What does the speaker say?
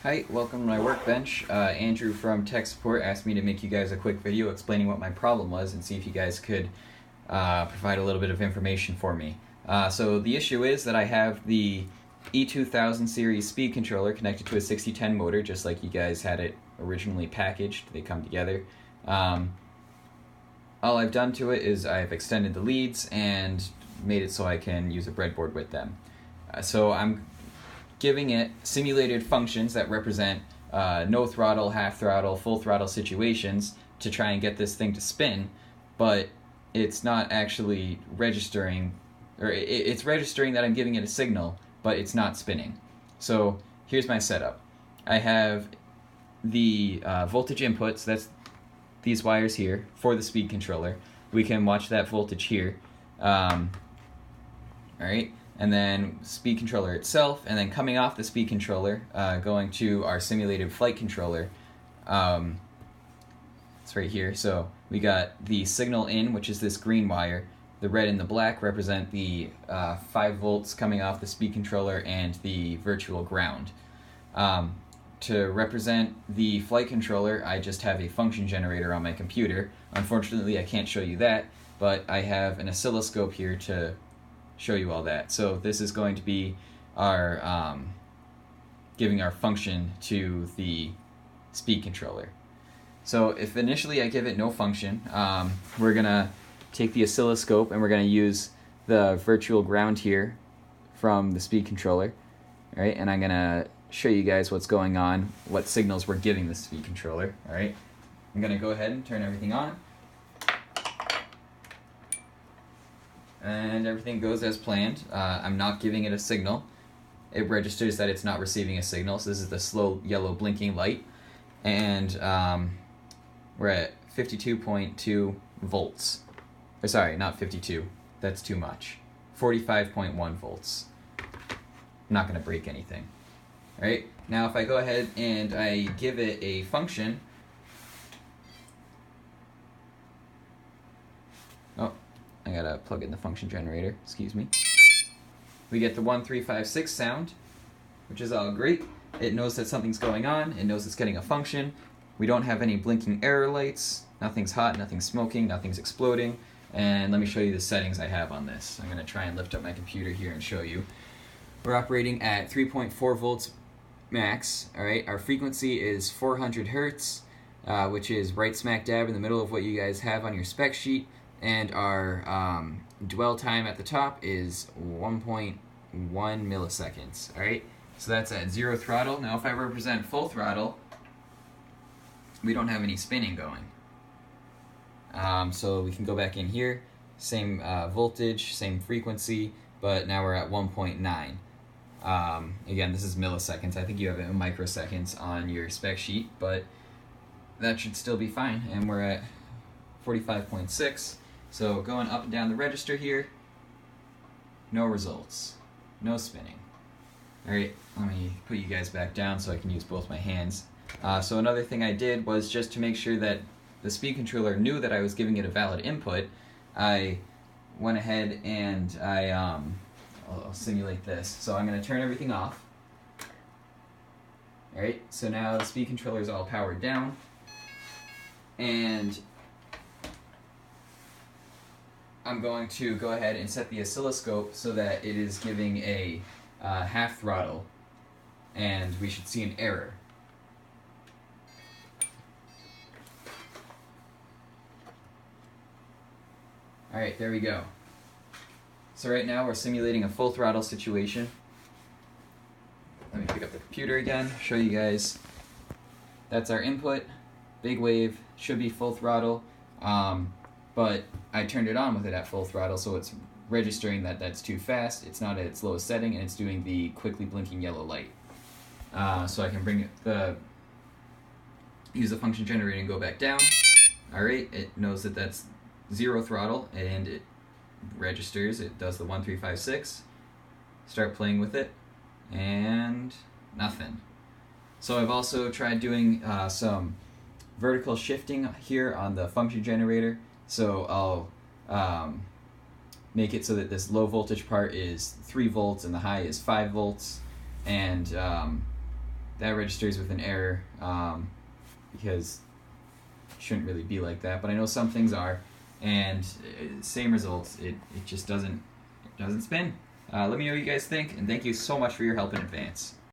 Hi, welcome to my workbench. Andrew from tech support asked me to make you guys a quick video explaining what my problem was and see if you guys could provide a little bit of information for me. So the issue is that I have the E2000 series speed controller connected to a 6010 motor, just like you guys had it originally packaged. They come together. All I've done to it is I've extended the leads and made it so I can use a breadboard with them. So I'm giving it simulated functions that represent no throttle, half throttle, full throttle situations to try and get this thing to spin, but it's not actually registering, or it's registering that I'm giving it a signal, but it's not spinning. So here's my setup. I have the voltage inputs, that's these wires here, for the speed controller. We can watch that voltage here. Alright, and then speed controller itself, and then coming off the speed controller, going to our simulated flight controller. It's right here. So we got the signal in, which is this green wire. The red and the black represent the 5 volts coming off the speed controller and the virtual ground. To represent the flight controller, I just have a function generator on my computer. Unfortunately, I can't show you that, but I have an oscilloscope here to show you all that. So this is going to be our giving our function to the speed controller. So if initially I give it no function, we're gonna take the oscilloscope and we're gonna use the virtual ground here from the speed controller. All right, and I'm gonna show you guys what's going on, what signals we're giving the speed controller. All right, I'm gonna go ahead and turn everything on. And everything goes as planned. I'm not giving it a signal. It registers that it's not receiving a signal, so this is the slow yellow blinking light. And we're at 52.2 volts. Or sorry, not 52. That's too much. 45.1 volts. I'm not going to break anything. Alright, now if I go ahead and I give it a function. Oh, I gotta plug in the function generator, excuse me. We get the 1356 sound, which is all great. It knows that something's going on, it knows it's getting a function. We don't have any blinking error lights, nothing's hot, nothing's smoking, nothing's exploding. And let me show you the settings I have on this. I'm gonna try and lift up my computer here and show you. We're operating at 3.4 volts max, alright? Our frequency is 400 hertz, which is right smack dab in the middle of what you guys have on your spec sheet. And our dwell time at the top is 1.1 milliseconds, alright? So that's at 0 throttle. Now if I represent full throttle, we don't have any spinning going. So we can go back in here, same voltage, same frequency, but now we're at 1.9. Again, this is milliseconds. I think you have it in microseconds on your spec sheet, but that should still be fine. And we're at 45.6. So going up and down the register here, no results, no spinning. Alright, let me put you guys back down so I can use both my hands. So another thing I did was just to make sure that the speed controller knew that I was giving it a valid input, I went ahead and I'll simulate this. So I'm going to turn everything off. Alright, so now the speed controller is all powered down. And I'm going to go ahead and set the oscilloscope so that it is giving a half throttle, and we should see an error. Alright, there we go. So right now we're simulating a full throttle situation. Let me pick up the computer again, show you guys. That's our input, big wave, should be full throttle. But I turned it on with it at full throttle, so it's registering that that's too fast, it's not at its lowest setting, and it's doing the quickly blinking yellow light. So I can use the function generator and go back down. Alright, it knows that that's 0 throttle, and it registers, it does the 1356. Start playing with it, and nothing. So I've also tried doing some vertical shifting here on the function generator. So I'll make it so that this low voltage part is 3 volts and the high is 5 volts, and that registers with an error, because it shouldn't really be like that, but I know some things are, and same results, it just doesn't spin. Let me know what you guys think, and thank you so much for your help in advance.